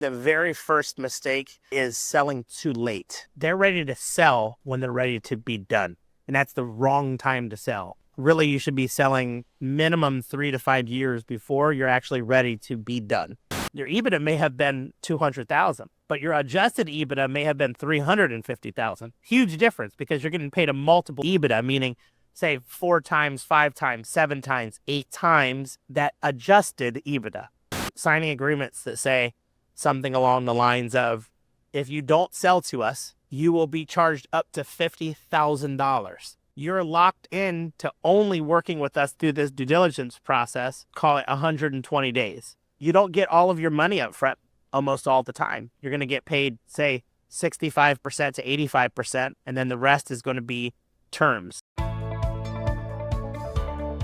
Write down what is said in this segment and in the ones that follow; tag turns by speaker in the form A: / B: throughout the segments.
A: The very first mistake is selling too late. They're ready to sell when they're ready to be done. And that's the wrong time to sell. Really, you should be selling minimum 3 to 5 years before you're actually ready to be done. Your EBITDA may have been 200,000, but your adjusted EBITDA may have been 350,000. Huge difference because you're getting paid a multiple EBITDA, meaning say 4 times, 5 times, 7 times, 8 times that adjusted EBITDA. Signing agreements that say something along the lines of, if you don't sell to us, you will be charged up to $50,000. You're locked in to only working with us through this due diligence process, call it 120 days. You don't get all of your money up front almost all the time. You're going to get paid, say, 65% to 85%, and then the rest is going to be terms.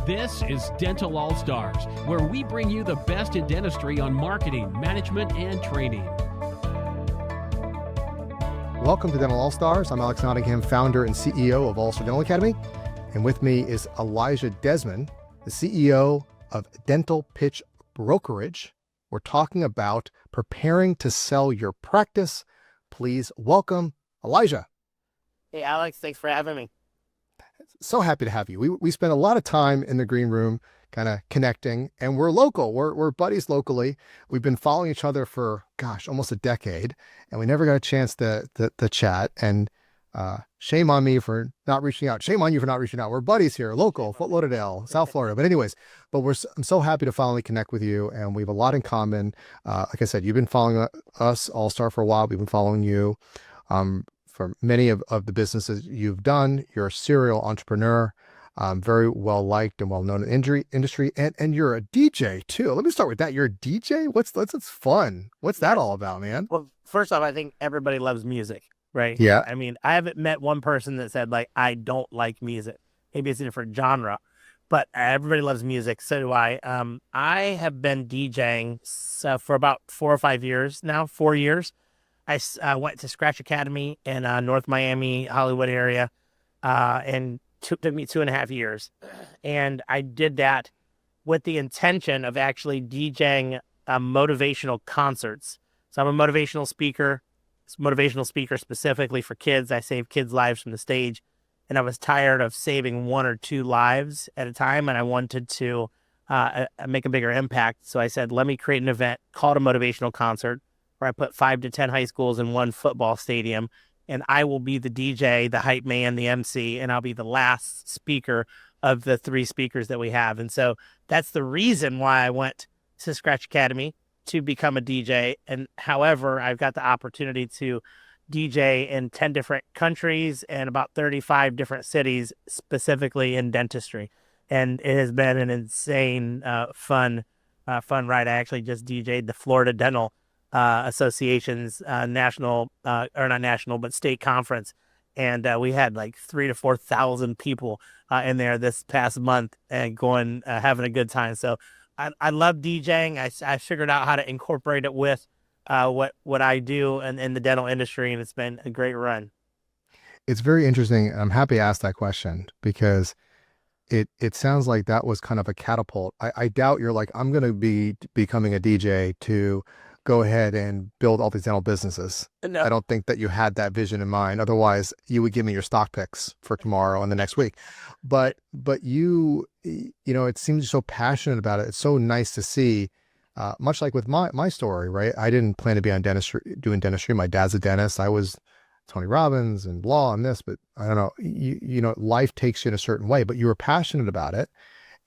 B: This is Dental All-Stars, where we bring you the best in dentistry on marketing, management, and training.
C: Welcome to Dental All-Stars. I'm Alex Nottingham, founder and CEO of All-Star Dental Academy. And with me is Elijah Desmond, the CEO of Dental Pitch Brokerage. We're talking about preparing to sell your practice. Please welcome Elijah.
A: Hey, Alex, thanks for having me.
C: So happy to have you. We spend a lot of time in the green room kind of connecting, and we're local. We're buddies locally. We've been following each other for, almost a decade, and we never got a chance to chat. And shame on me for not reaching out. Shame on you for not reaching out. We're buddies here, local, Fort Lauderdale, South Florida. But anyways, I'm so happy to finally connect with you, and we have a lot in common. Like I said, you've been following us, All-Star, for a while. We've been following you. For many of the businesses you've done. You're a serial entrepreneur, very well liked and well known in industry, and you're a DJ too. Let me start with that. You're a DJ? That's fun. What's that all about, man?
A: Well, first off, I think everybody loves music, right?
C: Yeah.
A: I mean, I haven't met one person that said, like, I don't like music. Maybe it's a different genre, but everybody loves music. So do I. I have been DJing for about 4 or 5 years now, 4 years. I went to Scratch Academy in North Miami, Hollywood area, and took me 2.5 years. And I did that with the intention of actually DJing motivational concerts. So I'm a motivational speaker specifically for kids. I save kids' lives from the stage. And I was tired of saving 1 or 2 lives at a time, and I wanted to make a bigger impact. So I said, let me create an event called a motivational concert, where I put 5 to 10 high schools in one football stadium, and I will be the DJ, the hype man, the MC, and I'll be the last speaker of the 3 speakers that we have. And so that's the reason why I went to Scratch Academy, to become a DJ. And however, I've got the opportunity to DJ in 10 different countries and about 35 different cities, specifically in dentistry. And it has been an insane, fun ride. I actually just DJ'd the Florida Dental Association's national, or not national, but state conference. And we had like 3,000 to 4,000 people in there this past month and going, having a good time. So I love DJing. I figured out how to incorporate it with what I do in the dental industry, and it's been a great run.
C: It's very interesting. I'm happy I asked that question because it sounds like that was kind of a catapult. I doubt you're like, I'm going to be becoming a DJ to go ahead and build all these dental businesses.
A: No.
C: I don't think that you had that vision in mind. Otherwise, you would give me your stock picks for tomorrow and the next week. But you it seems you're so passionate about it. It's so nice to see. Much like with my story, right? I didn't plan to be doing dentistry. My dad's a dentist. I was Tony Robbins and law and this, but I don't know. You life takes you in a certain way. But you were passionate about it,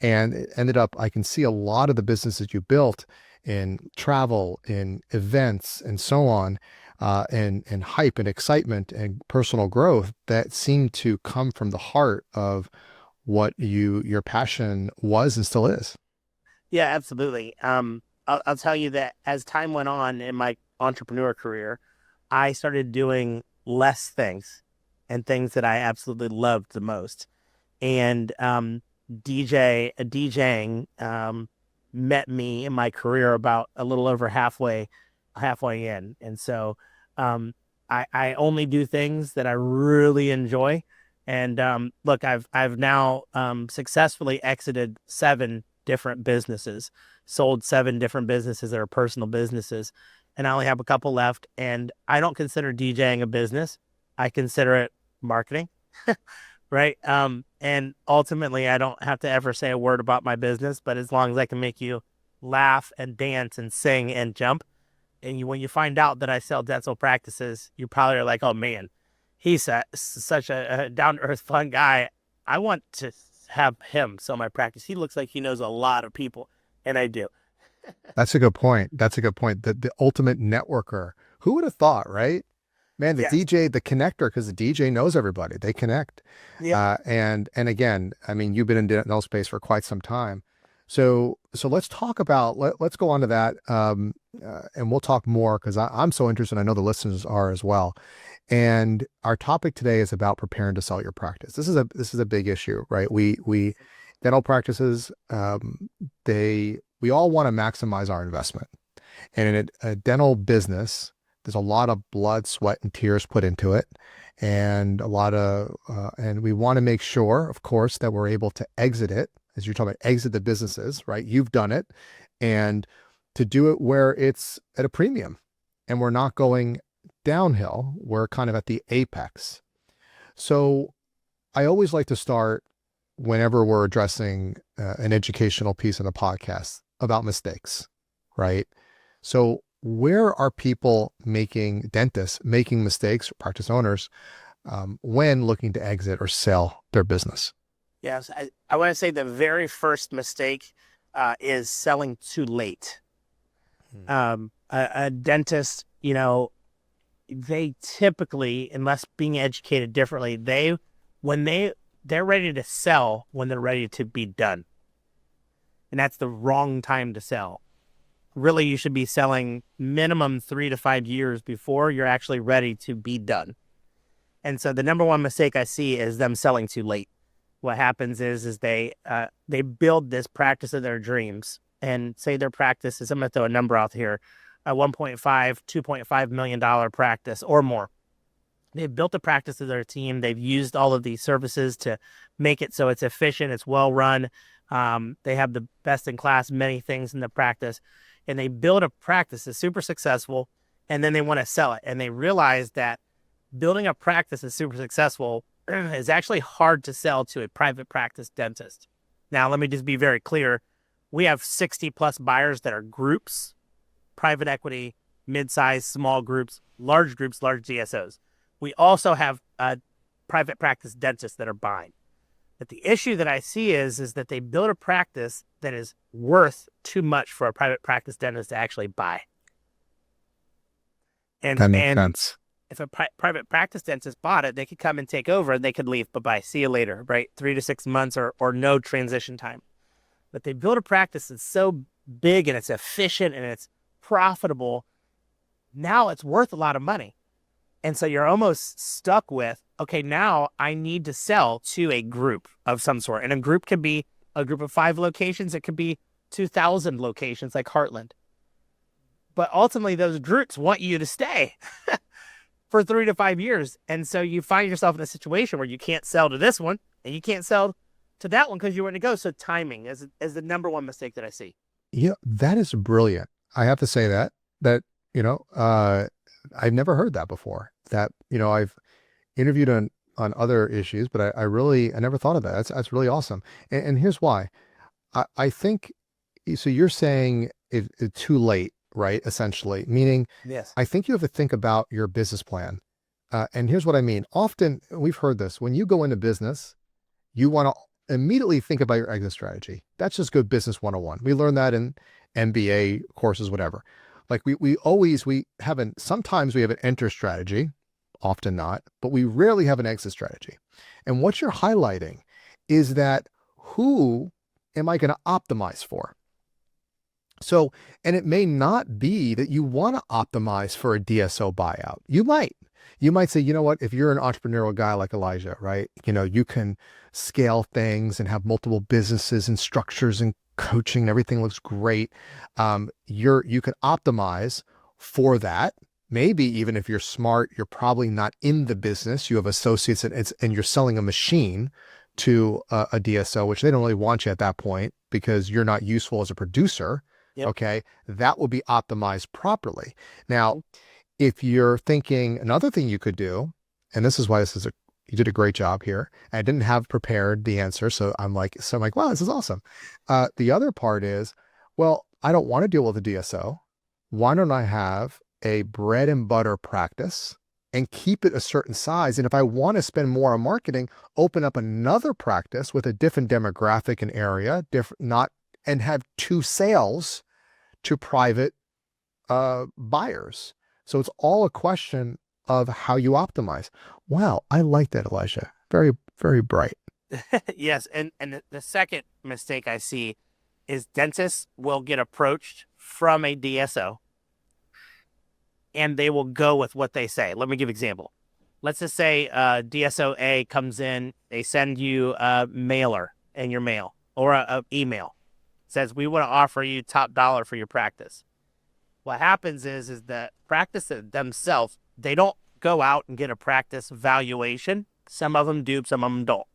C: and it ended up. I can see a lot of the businesses you built in travel, in events, and so on, and hype and excitement and personal growth that seemed to come from the heart of what your passion was and still is.
A: Yeah, absolutely. I'll tell you that as time went on in my entrepreneur career, I started doing less things and things that I absolutely loved the most. And DJing met me in my career about a little over halfway in. And so I only do things that I really enjoy. And look, I've now successfully exited 7 different businesses, sold 7 different businesses that are personal businesses. and I only have a couple left. And I don't consider DJing a business. I consider it marketing, right? And ultimately, I don't have to ever say a word about my business, but as long as I can make you laugh and dance and sing and jump, and when you find out that I sell dental practices, you probably are like, oh man, he's such a down-to-earth, fun guy. I want to have him sell my practice. He looks like he knows a lot of people, and I do.
C: That's a good point. That's a good point. The ultimate networker. Who would have thought, right? Man, the
A: Yes.
C: DJ, the connector, because the DJ knows everybody. They connect.
A: Yeah.
C: And again, I mean, you've been in dental space for quite some time. So let's talk about, let's go on to that. And we'll talk more because I'm so interested. I know the listeners are as well. And our topic today is about preparing to sell your practice. This is a big issue, right? We dental practices, we all want to maximize our investment. And in a dental business, there's a lot of blood, sweat, and tears put into it. And and we want to make sure, of course, that we're able to exit it, as you're talking about, exit the businesses, right? You've done it. And to do it where it's at a premium and we're not going downhill, we're kind of at the apex. So I always like to start whenever we're addressing an educational piece in a podcast about mistakes, right? So where are dentists making mistakes, or practice owners, when looking to exit or sell their business?
A: Yes. I want to say the very first mistake is selling too late. A dentist, they typically, unless being educated differently, they're ready to sell when they're ready to be done. And that's the wrong time to sell. Really, you should be selling minimum 3 to 5 years before you're actually ready to be done. And so the number one mistake I see is them selling too late. What happens is they build this practice of their dreams, and say their practice is, I'm going to throw a number out here, a $1.5, $2.5 million practice or more. They've built a practice of their team. They've used all of these services to make it so it's efficient, it's well run. They have the best in class, many things in the practice, and they build a practice that's super successful, and then they want to sell it. And they realize that building a practice that's super successful is actually hard to sell to a private practice dentist. Now, let me just be very clear. We have 60 plus buyers that are groups, private equity, mid-sized, small groups, large DSOs. We also have private practice dentists that are buying. But the issue that I see is that they build a practice that is worth too much for a private practice dentist to actually buy. And
C: that makes sense.
A: If a private practice dentist bought it, they could come and take over and they could leave. Bye-bye. See you later, right? 3 to 6 months or no transition time. But they build a practice that's so big and it's efficient and it's profitable. Now it's worth a lot of money. And so you're almost stuck with, okay, now I need to sell to a group of some sort. And a group could be a group of 5 locations. It could be 2,000 locations like Heartland. But ultimately, those groups want you to stay for 3 to 5 years. And so you find yourself in a situation where you can't sell to this one and you can't sell to that one because you want to go. So timing is the number one mistake that I see.
C: Yeah, that is brilliant. I have to say that I've never heard that before. That, I've interviewed on other issues, but I never thought of that. That's really awesome. And here's why. I think, so you're saying it's too late, right? Essentially, meaning,
A: Yes.
C: I think you have to think about your business plan. And here's what I mean. Often we've heard this, when you go into business, you want to immediately think about your exit strategy. That's just good business 101. We learn that in MBA courses, whatever. Like sometimes we have an enter strategy, often not, but we rarely have an exit strategy. And what you're highlighting is that, who am I going to optimize for? So, and it may not be that you want to optimize for a DSO buyout. You might say, you know what, if you're an entrepreneurial guy like Elijah, right? You can scale things and have multiple businesses and structures and coaching and everything looks great. You can optimize for that. Maybe even if you're smart, you're probably not in the business. You have associates and you're selling a machine to a DSO, which they don't really want you at that point because you're not useful as a producer.
A: Yep.
C: Okay. That will be optimized properly. Now, if you're thinking another thing you could do, and this is why you did a great job here. I didn't have prepared the answer. So I'm like, wow, this is awesome. The other part is, well, I don't want to deal with a DSO. Why don't I have a bread and butter practice and keep it a certain size? And if I want to spend more on marketing, open up another practice with a different demographic and area, and have 2 sales to private buyers. So it's all a question of how you optimize. Wow, I like that, Elijah. Very, very bright.
A: Yes. And the second mistake I see is dentists will get approached from a DSO and they will go with what they say. Let me give an example. Let's just say DSO A comes in, they send you a mailer in your mail or a email. Says, we want to offer you top dollar for your practice. What happens is that practice themselves, they don't go out and get a practice valuation. Some of them do, some of them don't.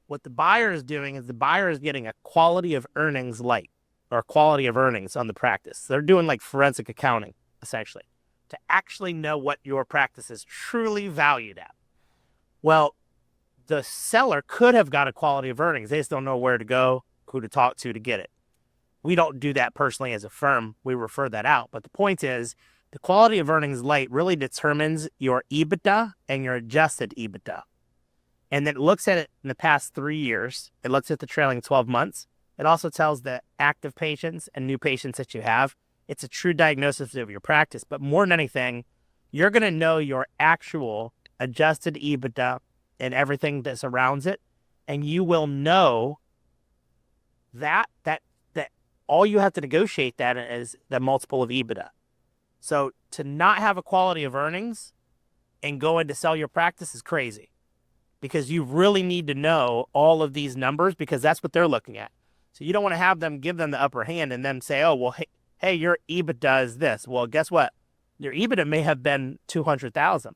A: What the buyer is doing is the buyer is getting a quality of earnings light or quality of earnings on the practice. They're doing like forensic accounting, essentially, to actually know what your practice is truly valued at. Well, the seller could have got a quality of earnings. They just don't know where to go, who to talk to get it. We don't do that personally as a firm. We refer that out. But the point is, the quality of earnings light really determines your EBITDA and your adjusted EBITDA. And then it looks at it in the past 3 years. It looks at the trailing 12 months. It also tells the active patients and new patients that you have. It's a true diagnosis of your practice. But more than anything, you're going to know your actual adjusted EBITDA and everything that surrounds it. And you will know that all you have to negotiate that is the multiple of EBITDA. So to not have a quality of earnings and go in to sell your practice is crazy, because you really need to know all of these numbers, because that's what they're looking at. So you don't want to give them the upper hand and then say, oh, well, hey, your EBITDA is this. Well, guess what? Your EBITDA may have been 200,000,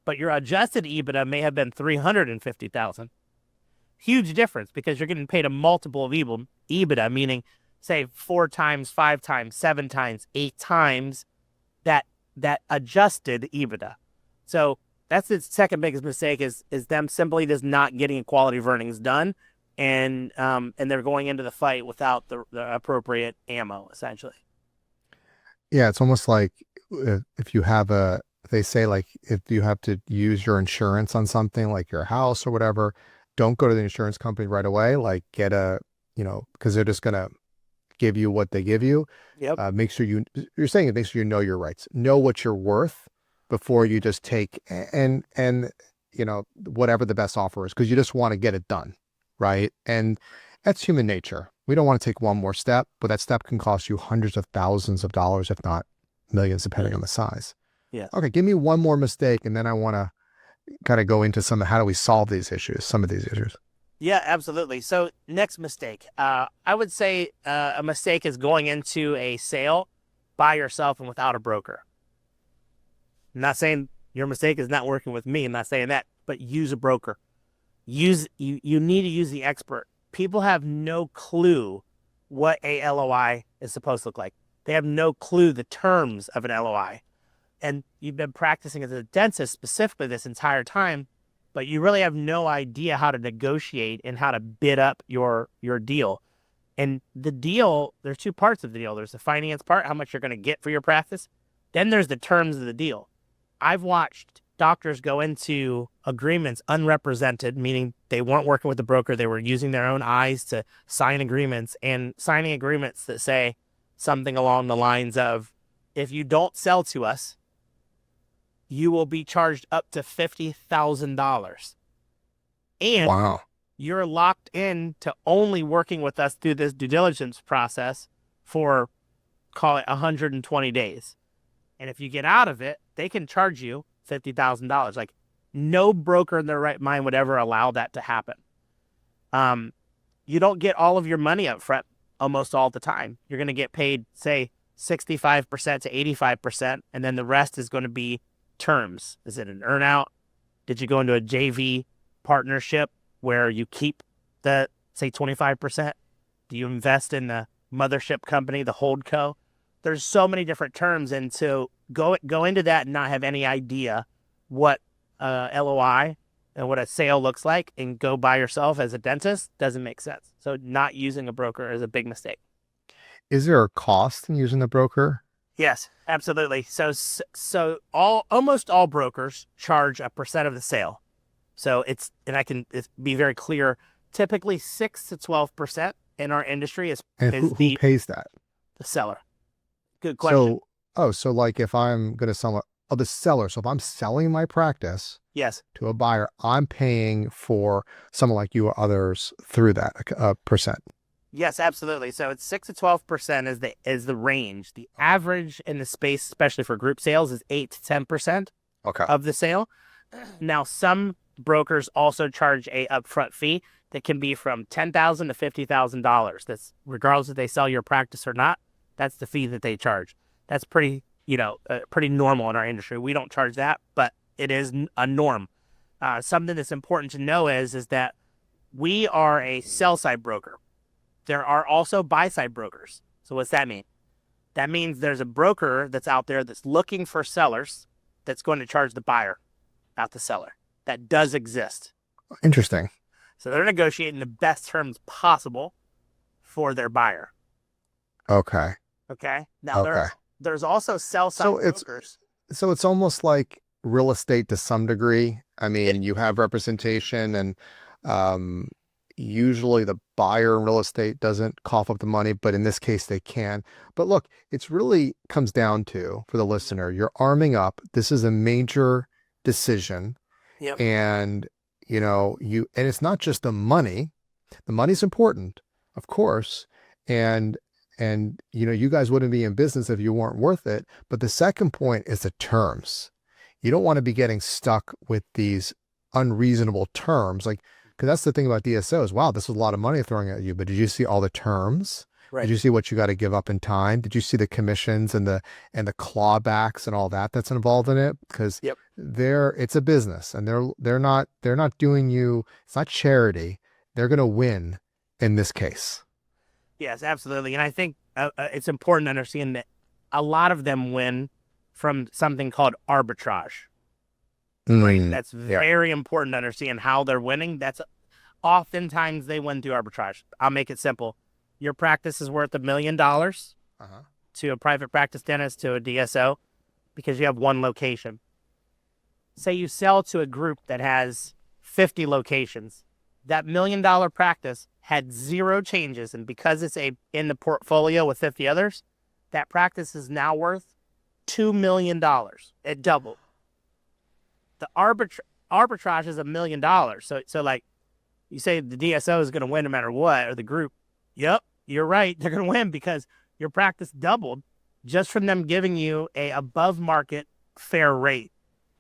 A: but your adjusted EBITDA may have been 350,000. Huge difference, because you're getting paid a multiple of EBITDA, meaning say 4 times, 5 times, 7 times, 8 times that adjusted EBITDA. So that's the second biggest mistake is them simply just not getting a quality of earnings done, and they're going into the fight without the appropriate ammo, essentially.
C: Yeah, it's almost like if you have they say like if you have to use your insurance on something like your house or whatever, don't go to the insurance company right away. Like get because they're just going to give you what they give you.
A: Yep.
C: Make sure make sure you know your rights, know what you're worth before you just take and whatever the best offer is, because you just want to get it done. Right. And that's human nature. We don't want to take one more step, but that step can cost you hundreds of thousands of dollars, if not millions, depending on the size.
A: Yeah.
C: Okay. Give me one more mistake, and then I want to kind of go into how do we solve these issues, some of these issues.
A: Yeah, absolutely. So next mistake, I would say a mistake is going into a sale by yourself and without a broker. I'm not saying your mistake is not working with me. I'm not saying that, but use a broker. You need to use the expert. People have no clue what a LOI is supposed to look like. They have no clue the terms of an LOI. And you've been practicing as a dentist specifically this entire time, but you really have no idea how to negotiate and how to bid up your deal. And the deal, there's 2 parts of the deal. There's the finance part, how much you're going to get for your practice. Then there's the terms of the deal. I've watched doctors go into agreements unrepresented, meaning they weren't working with the broker. They were using their own eyes to sign agreements, and signing agreements that say something along the lines of, if you don't sell to us, you will be charged up to $50,000. And
C: wow,
A: you're locked in to only working with us through this due diligence process for, call it 120 days. And if you get out of it, they can charge you $50,000. Like, no broker in their right mind would ever allow that to happen. You don't get all of your money up front almost all the time. You're going to get paid, say, 65% to 85%, and then the rest is going to be terms. Is it an earnout? Did you go into a JV partnership where you keep the, say, 25%? Do you invest in the mothership company, the holdco. There's so many different terms, and to go into that and not have any idea what LOI and what a sale looks like, and go by yourself as a dentist doesn't make sense. So not using a broker is a big mistake.
C: Is there a cost in using a broker?
A: Yes, absolutely. So almost all brokers charge a percent of the sale. So it's be very clear. Typically 6 to 12% in our industry is
C: Who pays that?
A: The seller. Good question.
C: So like if I'm going to sell the seller. So if I'm selling my practice,
A: yes,
C: to a buyer, I'm paying for someone like you or others through that percent.
A: Yes, absolutely. So it's 6 to 12% is the range. The average in the space, especially for group sales, is 8 to 10% of the sale. Now, some brokers also charge a upfront fee that can be from $10,000 to $50,000. That's regardless if they sell your practice or not. That's the fee that they charge. That's pretty normal in our industry. We don't charge that, but it is a norm. Something that's important to know is that we are a sell-side broker. There are also buy-side brokers. So what's that mean? That means there's a broker that's out there that's looking for sellers that's going to charge the buyer, not the seller. That does exist.
C: Interesting.
A: So they're negotiating the best terms possible for their buyer.
C: Okay.
A: Now there's also sell-side brokers.
C: So it's almost like real estate to some degree. I mean, you have representation, and usually the buyer in real estate doesn't cough up the money, but in this case they can. But look, it's really comes down to, for the listener, you're arming up. This is a major decision.
A: Yep.
C: And and it's not just the money. The money's important, of course. And you guys wouldn't be in business if you weren't worth it. But the second point is the terms. You don't want to be getting stuck with these unreasonable terms. Because that's the thing about DSOs. Wow, this was a lot of money throwing at you, but did you see all the terms? Right. Did you see what you got to give up in time? Did you see the commissions and the clawbacks and all that's involved in it? Because it's a business, and they're not doing you. It's not charity. They're going to win in this case.
A: Yes, absolutely. And I think it's important to understand that a lot of them win from something called arbitrage. Right? That's very important to understand how they're winning. That's oftentimes they win through arbitrage. I'll make it simple. Your practice is worth $1 million to a private practice dentist, to a DSO, because you have one location. Say you sell to a group that has 50 locations. That $1 million practice had 0 changes, and because it's in the portfolio with 50 others, that practice is now worth $2 million. It doubled. The arbitrage is $1 million. So like you say the DSO is going to win no matter what, or the group. Yep, you're right. They're going to win because your practice doubled just from them giving you a above market fair rate.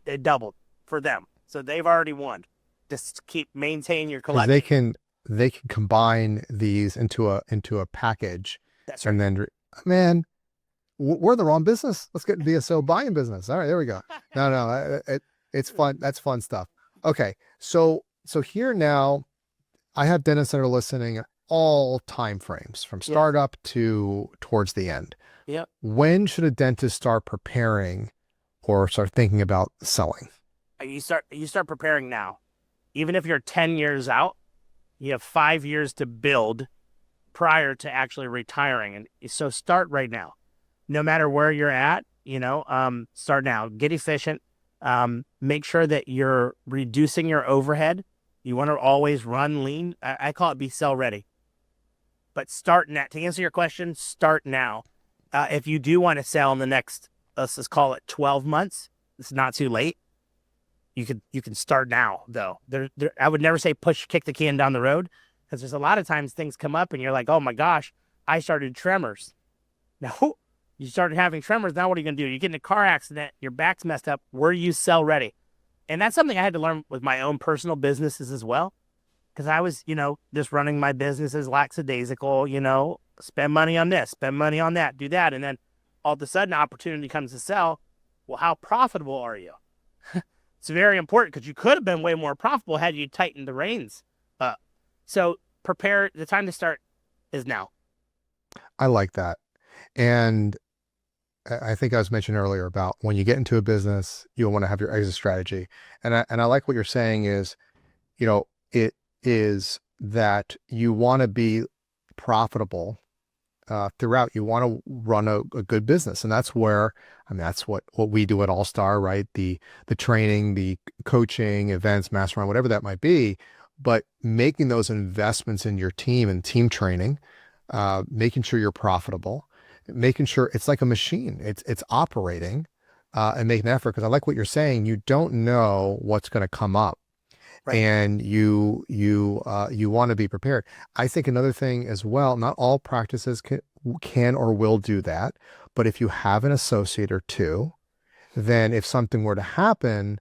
A: It doubled for them. So they've already won. Just maintain your collection.
C: They can combine these into a package.
A: That's right.
C: And then, man, we're in the wrong business. Let's get DSO buying business. All right, there we go. No, it's fun. That's fun stuff. Okay, so here now, I have dentists that are listening all time frames, from startup to towards the end.
A: Yep.
C: When should a dentist start preparing or start thinking about selling?
A: You start preparing now. Even if you're 10 years out, you have 5 years to build prior to actually retiring. And so start right now. No matter where you're at, start now. Get efficient. Make sure that you're reducing your overhead. You want to always run lean. I call it be sell ready. But start now. To answer your question, start now. If you do want to sell in the next, let's just call it 12 months, it's not too late. You can start now, though. I would never say kick the can down the road, because there's a lot of times things come up and you're like, oh my gosh, I started tremors. Now, you started having tremors. Now what are you going to do? You get in a car accident, your back's messed up. Were you sell ready? And that's something I had to learn with my own personal businesses as well. Because I was, just running my businesses lackadaisical, spend money on this, spend money on that, do that. And then all of a sudden, opportunity comes to sell. Well, how profitable are you? It's very important, because you could have been way more profitable had you tightened the reins up. So prepare. The time to start is now.
C: I like that. And I think I was mentioning earlier about when you get into a business, you'll want to have your exit strategy. And I like what you're saying is, it is that you want to be profitable throughout. You want to run a good business, and that's where, that's what we do at All Star, right? The training, the coaching, events, mastermind, whatever that might be. But making those investments in your team and team training, making sure you're profitable, making sure it's like a machine. It's operating, and making an effort. Because I like what you're saying. You don't know what's going to come up.
A: Right.
C: And you want to be prepared. I think another thing as well, not all practices can or will do that, but if you have an associate or two, then if something were to happen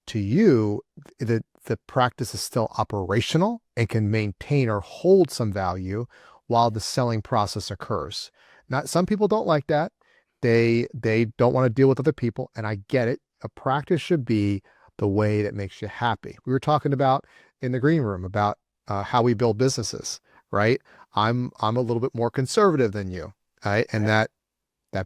C: to you, the practice is still operational and can maintain or hold some value while the selling process occurs. Not some people don't like that. They don't want to deal with other people, and I get it. A practice should be the way that makes you happy. We were talking about in the green room about how we build businesses, right? I'm a little bit more conservative than you, right? And that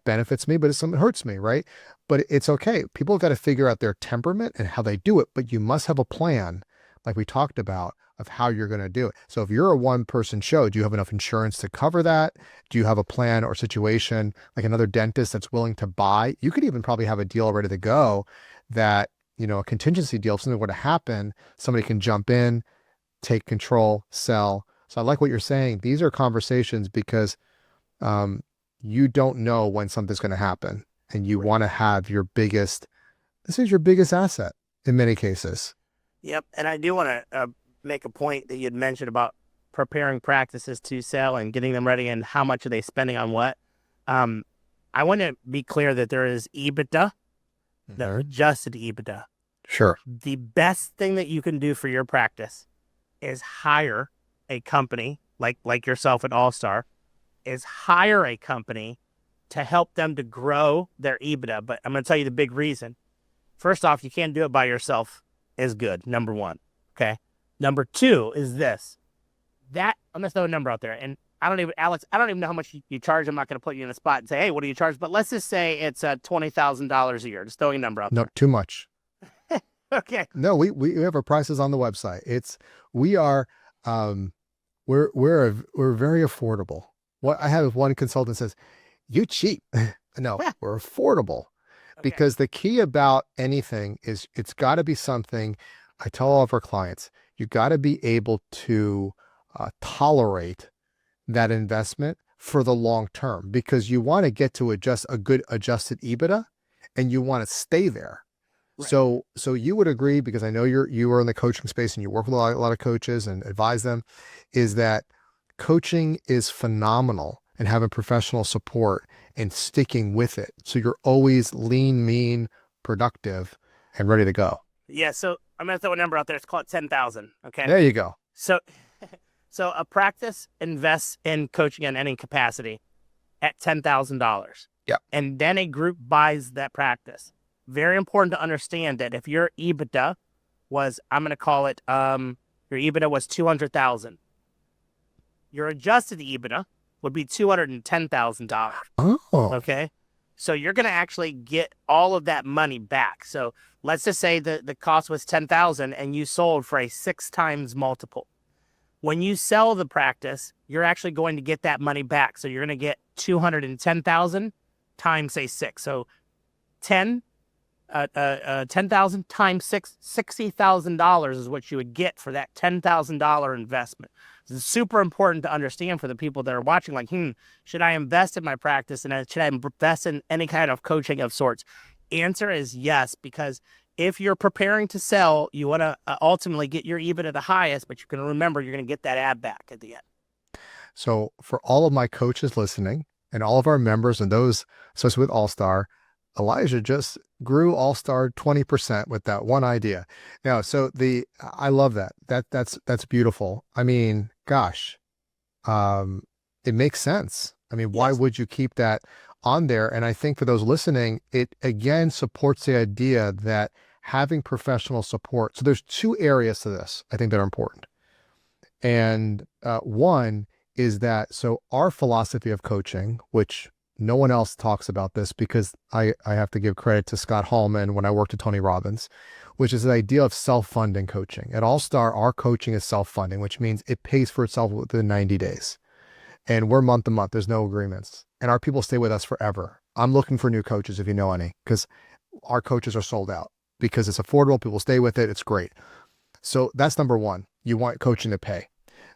C: benefits me, but it hurts me, right? But it's okay. People have got to figure out their temperament and how they do it, but you must have a plan, like we talked about, of how you're going to do it. So if you're a one-person show, do you have enough insurance to cover that? Do you have a plan or situation like another dentist that's willing to buy? You could even probably have a deal ready to go that, a contingency deal, if something were to happen, somebody can jump in, take control, sell. So I like what you're saying. These are conversations because you don't know when something's going to happen, and you want to have this is your biggest asset in many cases.
A: Yep. And I do want to make a point that you'd mentioned about preparing practices to sell and getting them ready and how much are they spending on what. I want to be clear that there is EBITDA, the adjusted EBITDA.
C: Sure.
A: The best thing that you can do for your practice is hire a company like yourself at All Star, is hire a company to help them to grow their EBITDA. But I'm going to tell you the big reason. First off, you can't do it by yourself is good. Number one. Okay. Number two is this. I'm going to throw a number out there. And Alex, I don't even know how much you charge. I'm not going to put you in a spot and say, hey, what do you charge? But let's just say it's $20,000 a year. Just throwing a number out there.
C: No, too much.
A: Okay.
C: No, we have our prices on the website. We're very affordable. What I have one consultant says, you cheap. No, we're affordable.
A: Okay.
C: Because the key about anything is it's got to be something. I tell all of our clients, you got to be able to tolerate that investment for the long term, because you want to get to a good adjusted EBITDA, and you want to stay there. Right. So you would agree, because I know you are in the coaching space and you work with a lot of coaches and advise them, is that coaching is phenomenal, and having professional support and sticking with it. So you're always lean, mean, productive, and ready to go.
A: Yeah. So I'm going to throw a number out there. It's called 10,000. Okay.
C: There you go.
A: So a practice invests in coaching in any capacity at $10,000.
C: Yeah.
A: And then a group buys that practice. Very important to understand that if your EBITDA was, I'm going to call it, your EBITDA was $200,000. Your adjusted EBITDA would be $210,000.
C: Oh.
A: Okay. So you're going to actually get all of that money back. So let's just say the cost was $10,000 and you sold for a 6 times multiple. When you sell the practice, you're actually going to get that money back. So you're going to get $210,000 times, say, 6. So 10,000 times 6, $60,000 is what you would get for that $10,000 investment. It's super important to understand for the people that are watching, like, should I invest in my practice, and should I invest in any kind of coaching of sorts? Answer is yes, because if you're preparing to sell, you want to ultimately get your EBITDA the highest, but you're going to remember you're going to get that ad back at the end.
C: So for all of my coaches listening and all of our members and those associated with All Star, Elijah just grew All Star 20% with that one idea. Now, so I love that. That's beautiful. I mean, gosh, it makes sense. I mean, why would you keep that on there? And I think for those listening, it again supports the idea that having professional support. So there's 2 areas to this, I think, that are important. And one is that, so our philosophy of coaching, which no one else talks about this because I have to give credit to Scott Hallman when I worked at Tony Robbins, which is the idea of self-funding coaching. At All Star, our coaching is self-funding, which means it pays for itself within 90 days. And we're month to month. There's no agreements. And our people stay with us forever. I'm looking for new coaches if you know any, because our coaches are sold out because it's affordable. People stay with it. It's great. So that's number one. You want coaching to pay.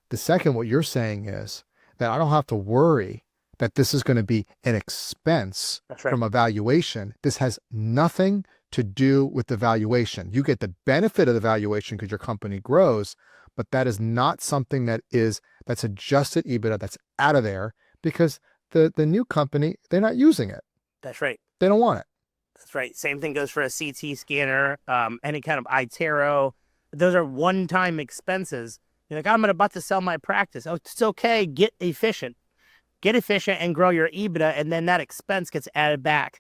C: The second, what you're saying is that I don't have to worry that this is going to be an expense from a valuation. This has nothing to do with the valuation. You get the benefit of the valuation because your company grows, but that is not something that's adjusted EBITDA, that's out of there, because the new company, they're not using it.
A: That's right.
C: They don't want it.
A: That's right. Same thing goes for a CT scanner, any kind of iTero. Those are one-time expenses. You're like, I'm about to sell my practice. Oh, it's okay. Get efficient and grow your EBITDA. And then that expense gets added back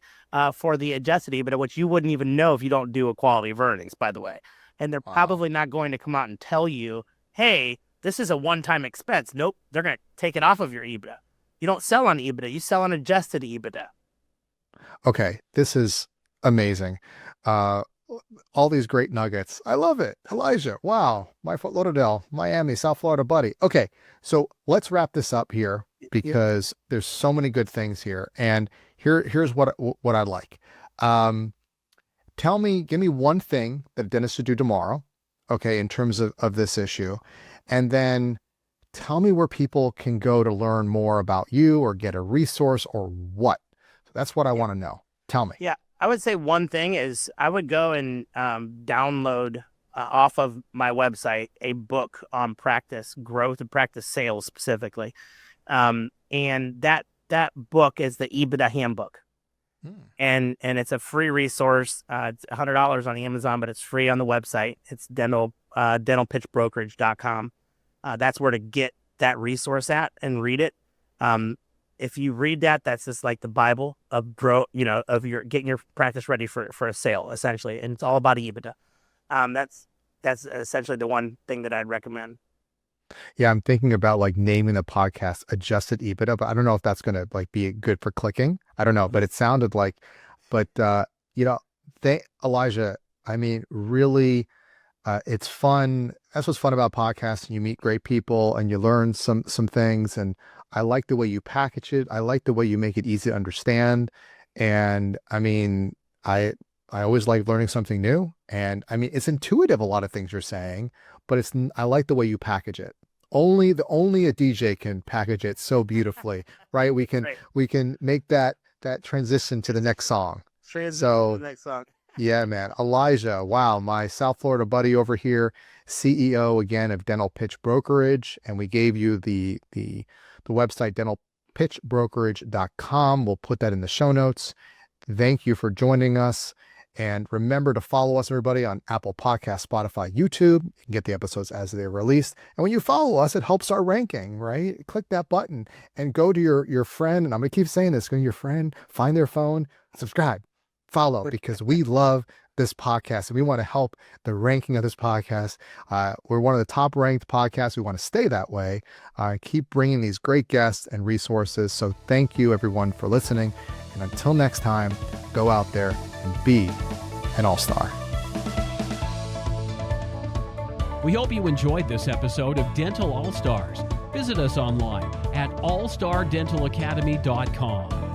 A: for the adjusted EBITDA, which you wouldn't even know if you don't do a quality of earnings, by the way. And they're probably not going to come out and tell you, hey, this is a one-time expense. Nope. They're going to take it off of your EBITDA. You don't sell on EBITDA. You sell on adjusted EBITDA.
C: Okay. This is amazing. All these great nuggets. I love it. Elijah. Wow. My Fort Lauderdale, Miami, South Florida buddy. Okay. So let's wrap this up here because there's so many good things here. And here's what I'd like. Give me one thing that a dentist should do tomorrow. Okay. In terms of this issue. And then tell me where people can go to learn more about you or get a resource or what. So that's what I want to know. Tell me.
A: Yeah. I would say one thing is I would go and download off of my website a book on practice growth and practice sales specifically. And that book is the EBITDA handbook. And it's a free resource. It's $100 on Amazon, but it's free on the website. It's dentalpitchbrokerage.com. That's where to get that resource at and read it. If you read that, that's just like the Bible of getting your practice ready for a sale, essentially. And it's all about EBITDA. That's essentially the one thing that I'd recommend.
C: Yeah, I'm thinking about like naming the podcast Adjusted EBITDA, but I don't know if that's going to like be good for clicking. I don't know, but it sounded like, Elijah, I mean, really, it's fun. That's what's fun about podcasts. You meet great people and you learn some things. And I like the way you package it. I like the way you make it easy to understand. And I mean, I always like learning something new. And I mean, it's intuitive, a lot of things you're saying, but I like the way you package it. Only a DJ can package it so beautifully, right? We can make that transition to the next song.
A: To the next song.
C: Yeah, man. Elijah, wow, my South Florida buddy over here, CEO again of Dental Pitch Brokerage, and we gave you the website dentalpitchbrokerage.com. We'll put that in the show notes. Thank you for joining us. And remember to follow us, everybody, on Apple Podcasts, Spotify, YouTube. You can get the episodes as they're released. And when you follow us, it helps our ranking, right? Click that button and go to your friend. And I'm going to keep saying this. Go to your friend, find their phone, subscribe, follow, because we love this podcast and we want to help the ranking of this podcast. We're one of the top ranked podcasts. We want to stay that way. Keep bringing these great guests and resources. So thank you, everyone, for listening. And until next time, go out there and be an all-star.
B: We hope you enjoyed this episode of Dental All Stars. Visit us online at allstardentalacademy.com.